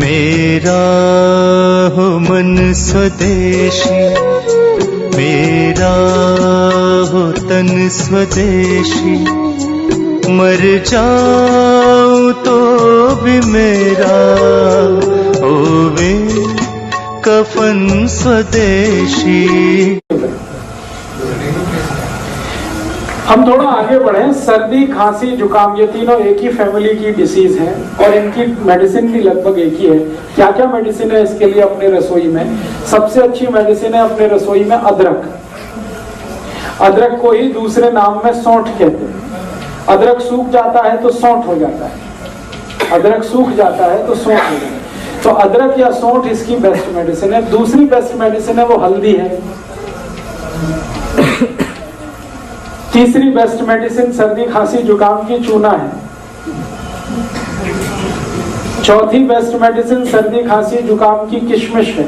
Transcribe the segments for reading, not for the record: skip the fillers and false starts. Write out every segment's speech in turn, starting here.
मेरा हो मन स्वदेशी, मेरा हो तन स्वदेशी, मर जाऊं तो भी मेरा होवे कफन स्वदेशी। हम थोड़ा आगे बढ़े। सर्दी, खांसी, जुकाम ये तीनों एक ही फैमिली की डिसीज हैं और इनकी मेडिसिन भी लगभग एक ही है। क्या क्या मेडिसिन है इसके लिए अपने रसोई में? सबसे अच्छी मेडिसिन है अपने रसोई में अदरक। अदरक को ही दूसरे नाम में सौंठ कहते हैं। अदरक सूख जाता है तो सौंठ हो जाता है, अदरक सूख जाता है तो सौंठ हो जाता है। तो अदरक या सौंठ इसकी बेस्ट मेडिसिन है। दूसरी बेस्ट मेडिसिन है वो हल्दी है। तीसरी बेस्ट मेडिसिन सर्दी, खांसी, जुकाम की चूना है। चौथी बेस्ट मेडिसिन सर्दी, खांसी, जुकाम की किशमिश है।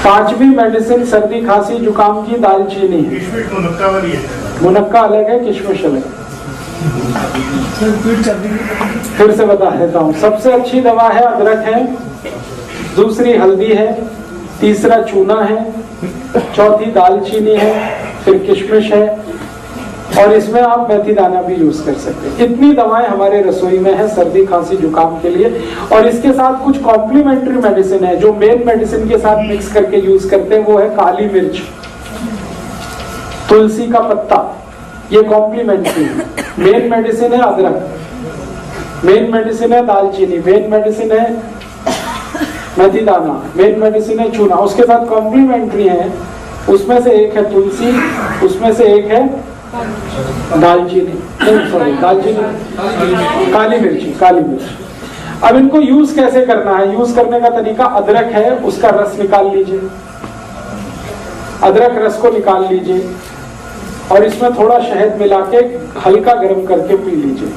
पांचवी मेडिसिन सर्दी, खांसी, जुकाम की दालचीनी है। किशमिश मुनक्का वाली है, मुनक्का अलग है, किशमिश अलग है। फिर से बता देता हूँ। सबसे अच्छी दवा है अदरक है, दूसरी हल्दी है, तीसरा चूना है, चौथी दालचीनी है, फिर किशमिश है और इसमें आप मेथी दाना भी यूज कर सकते हैं। इतनी दवाएं हमारे रसोई में है सर्दी, खांसी, जुकाम के लिए। और इसके साथ कुछ कॉम्प्लीमेंट्री मेडिसिन है जो मेन मेडिसिन के साथ मिक्स करके यूज करते हैं। वो है काली मिर्च, तुलसी का पत्ता, ये कॉम्प्लीमेंट्री है। मेन मेडिसिन है अदरक, मेन मेडिसिन है दालचीनी, मेन मेडिसिन है मेथी दाना, मेन मेडिसिन है चूना। उसके साथ कॉम्प्लीमेंट्री है, उसमें से एक है तुलसी, उसमें से एक है दालचीनी, सॉरी दालचीनी, काली मिर्ची, काली मिर्च। अब इनको यूज कैसे करना है? यूज करने का तरीका, अदरक है उसका रस निकाल लीजिए, अदरक रस को निकाल लीजिए और इसमें थोड़ा शहद मिला के हल्का गर्म करके पी लीजिए।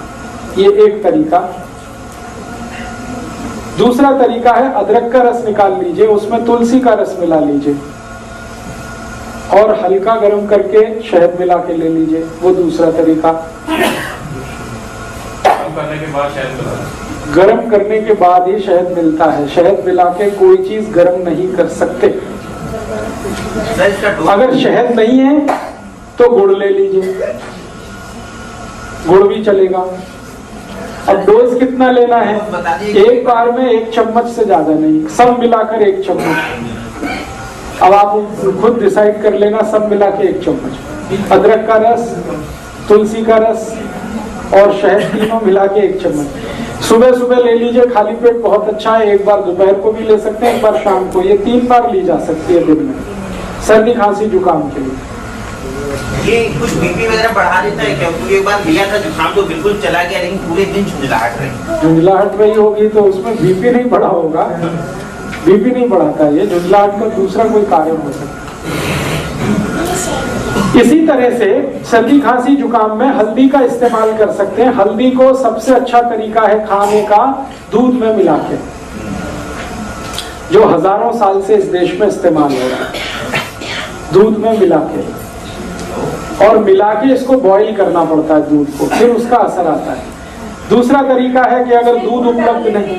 ये एक तरीका। दूसरा तरीका है अदरक का रस निकाल लीजिए, उसमें तुलसी का रस मिला लीजिए और हल्का गर्म करके शहद मिला के ले लीजिए। वो दूसरा तरीका। गर्म करने के बाद ही शहद मिलता है। शहद मिला के कोई चीज गर्म नहीं कर सकते। अगर शहद नहीं है तो गुड़ ले लीजिए, गुड़ भी चलेगा। अब डोज कितना लेना है? एक बार में 1 चम्मच से ज्यादा नहीं, सब मिलाकर 1 चम्मच। अब आप खुद डिसाइड कर लेना, सब मिला के 1 चम्मच। अदरक का रस, तुलसी का रस और शहद तीनों मिला के 1 चम्मच। सुबह सुबह ले लीजिए, खाली पेट बहुत अच्छा है। एक बार दोपहर को भी ले सकते हैं, एक बार शाम को। ये 3 बार ली जा सकती है दिन में, सर्दी, खांसी, जुकाम के लिए। ये कुछ बीपी वगैरह बढ़ा देता है क्या? क्योंकि एक बार लिया था जुकाम तो बिल्कुल चला गया, लेकिन पूरे दिन झुंझलाहट रही। झुंझलाहट रही होगी तो उसमें बीपी नहीं बढ़ा होगा। बीपी नहीं बढ़ाता है, झुंझलाहट का दूसरा कोई कारण हो सकता है। इसी तरह से सर्दी, खांसी, जुकाम में हल्दी का इस्तेमाल कर सकते हैं। हल्दी को सबसे अच्छा तरीका है खाने का दूध में मिला के, जो हजारों साल से इस देश में इस्तेमाल हो रहा है। दूध में मिला के और मिला के इसको बॉईल करना पड़ता है दूध को, फिर उसका असर आता है। दूसरा तरीका है कि अगर दूध उपलब्ध नहीं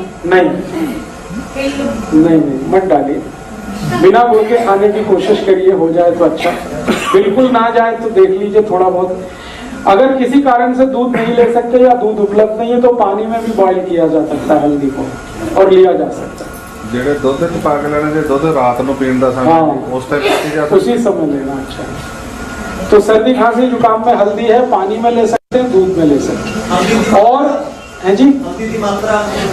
मत डालिए, बिना गुड़ के खाने की कोशिश करिए, हो जाए तो अच्छा, बिल्कुल ना जाए तो देख लीजिए थोड़ा बहुत। अगर किसी कारण से दूध नहीं ले सकते या दूध उपलब्ध नहीं है तो पानी में भी बॉईल किया जा सकता है हल्दी को और लिया जा सकता है। ਜਿਹੜੇ ਦੁੱਧ ਚ ਪਾ ਕੇ ਲੈਣੇ, ਜੇ ਦੁੱਧ ਰਾਤ ਨੂੰ ਪੀਣ ਦਾ समय उस टाइम पी जाता है, उसी समय लेना अच्छा है। तो सर्दी, खांसी, जुकाम में हल्दी है, पानी में ले सकते हैं, दूध में ले सकते हैं। और है जी,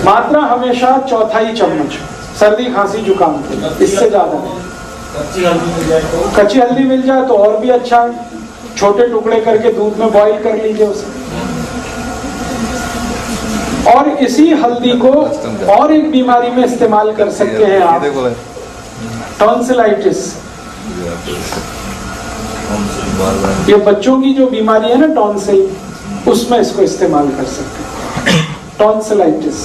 मात्रा हमेशा 1/4 चम्मच सर्दी, खांसी, जुकाम के, इससे ज्यादा नहीं। कच्ची हल्दी मिल जाए तो और भी अच्छा है। छोटे टुकड़े करके दूध में बॉईल कर लीजिए उसे। और इसी हल्दी को और एक बीमारी में इस्तेमाल कर सकते हैं आप, टॉन्सिलाइटिस। ये बच्चों की जो बीमारी है ना टॉन्सिल, उसमें इसको इस्तेमाल कर सकते हैं। टॉन्सिलाइटिस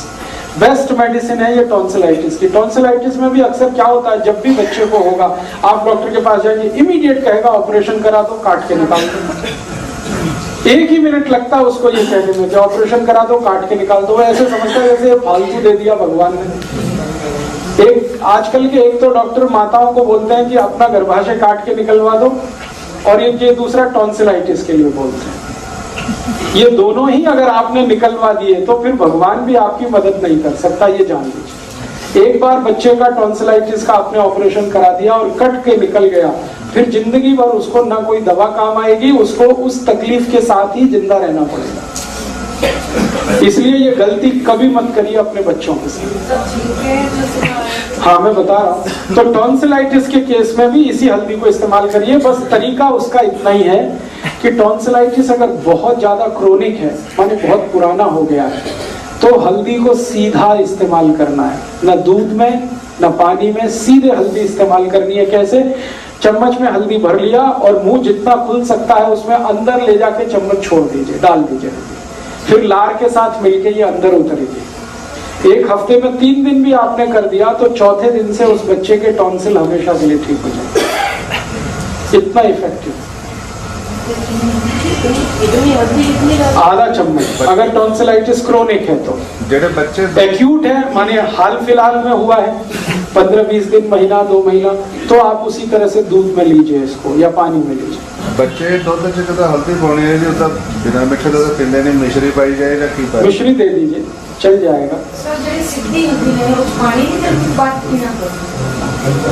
बेस्ट मेडिसिन है ये टॉन्सिलाइटिस की। टॉन्सिलाइटिस में भी अक्सर क्या होता है, जब भी बच्चे को होगा आप डॉक्टर के पास जाएंगे, इमीडिएट कहेगा ऑपरेशन करा दो, काट के निकाल दो। 1 ही मिनट लगता है उसको ये कहने में कि ऑपरेशन करा दो, काट के निकाल दो। ऐसे समझता है जैसे फालतू दे दिया भगवान ने। एक आजकल के एक तो डॉक्टर माताओं को बोलते हैं कि अपना गर्भाशय काट के निकलवा दो, और ये दूसरा टॉन्सिलाइटिस के लिए बोलते हैं। ये दोनों ही अगर आपने निकलवा दिए तो फिर भगवान भी आपकी मदद नहीं कर सकता, ये जान लीजिए। एक बार बच्चे का टॉन्सिलाइटिस का आपने ऑपरेशन करा दिया और कट के निकल गया, फिर जिंदगी भर उसको ना कोई दवा काम आएगी, उसको उस तकलीफ के साथ ही जिंदा रहना पड़ेगा। इसलिए ये गलती कभी मत करिए अपने बच्चों के साथ। हाँ, मैं बता रहा हूँ। तो टॉन्सिलाइटिस के केस में भी इसी हल्दी को इस्तेमाल करिए। बस तरीका उसका इतना ही है कि टॉन्सिलाइटिस अगर बहुत ज्यादा क्रोनिक है, माने बहुत पुराना हो गया है, तो हल्दी को सीधा इस्तेमाल करना है, न दूध में न पानी में, सीधे हल्दी इस्तेमाल करनी है। कैसे? चम्मच में हल्दी भर लिया और मुंह जितना खुल सकता है उसमें अंदर ले जाके चम्मच छोड़ दीजिए, डाल दीजिए। फिर लार के साथ मिलके ये अंदर उतरेगी। 1 हफ्ते में 3 दिन भी आपने कर दिया तो चौथे दिन से उस बच्चे के टॉन्सिल हमेशा के लिए ठीक हो जाए। इतना इफेक्टिव। आधा चम्मच अगर टॉन्सिलाइटिस क्रोनिक है तो। जेडे बच्चे एक्यूट है, माने हाल फिलहाल में हुआ है 15-20 दिन, महीना 2 महीना, तो आप उसी तरह से दूध में लीजिए इसको या पानी में लीजिए। बच्चे दूध च हल्दी पानी है जी, उधर बिना मिठे दूध पींदे नहीं, मिश्री पाई जाए या की पाई? मिश्री दे दीजिए, चल जाएगा।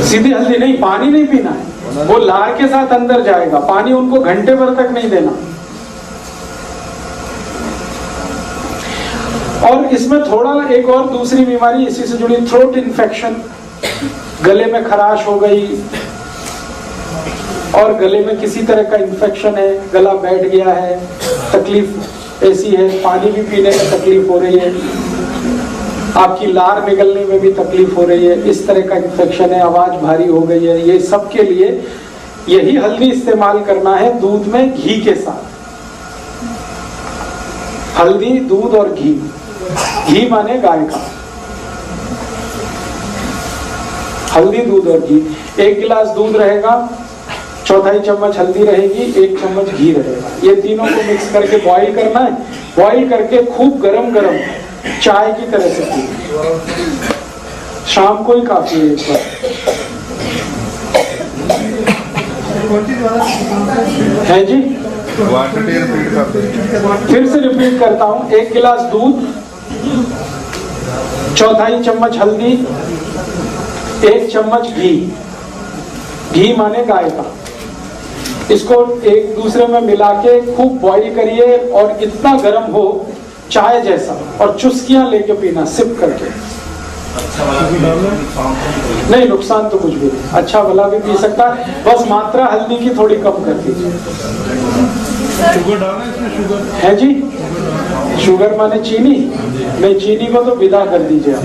सीधी हल्दी नहीं, पानी नहीं पीना है, वो लार के साथ अंदर जाएगा। पानी उनको घंटे भर तक नहीं देना। और इसमें थोड़ा एक और दूसरी बीमारी इसी से जुड़ी, थ्रोट इन्फेक्शन, गले में खराश हो गई और गले में किसी तरह का इन्फेक्शन है, गला बैठ गया है, तकलीफ ऐसी है, पानी भी पीने में तकलीफ हो रही है, आपकी लार निकलने में भी तकलीफ हो रही है, इस तरह का इन्फेक्शन है, आवाज भारी हो गई है, ये सब के लिए यही हल्दी इस्तेमाल करना है दूध में घी के साथ। हल्दी, दूध और घी। घी माने गाय का। हल्दी, दूध और घी। 1 गिलास दूध रहेगा, 1/4 चम्मच हल्दी रहेगी, 1 चम्मच घी रहेगा। ये तीनों को मिक्स करके बॉईल करना है। बॉईल करके खूब गरम गरम चाय की तरह से पीना। शाम को ही काफी है एक बार। है जी, फिर से रिपीट करता हूँ। 1 गिलास दूध, 1/4 चम्मच हल्दी, 1 चम्मच घी। घी माने गाय का। इसको एक दूसरे में मिला के खूब बॉईल करिए और इतना गर्म हो चाय जैसा, और चुस्कियां लेके पीना, सिप करके। नहीं, नुकसान तो कुछ भी नहीं, अच्छा भला भी पी सकता है, बस मात्रा हल्दी की थोड़ी कम कर दीजिए। शुगर डालना इसमें? शुगर है जी, शुगर माने चीनी? नहीं, चीनी को तो विदा कर दीजिए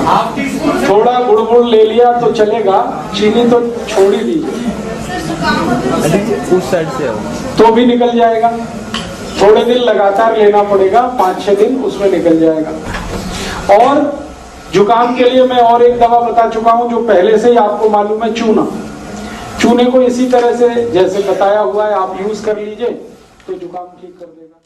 आप। थोड़ा गुड़ ले लिया तो चलेगा, चीनी तो छोड़ ही दीजिए। उस साइड से तो भी निकल जाएगा। थोड़े दिन लगातार लेना पड़ेगा, 5-6 दिन उसमें निकल जाएगा। और जुकाम के लिए मैं और एक दवा बता चुका हूं जो पहले से ही आपको मालूम है, चूना। चूने को इसी तरह से जैसे बताया हुआ है आप यूज कर लीजिए तो जुकाम ठीक कर देगा।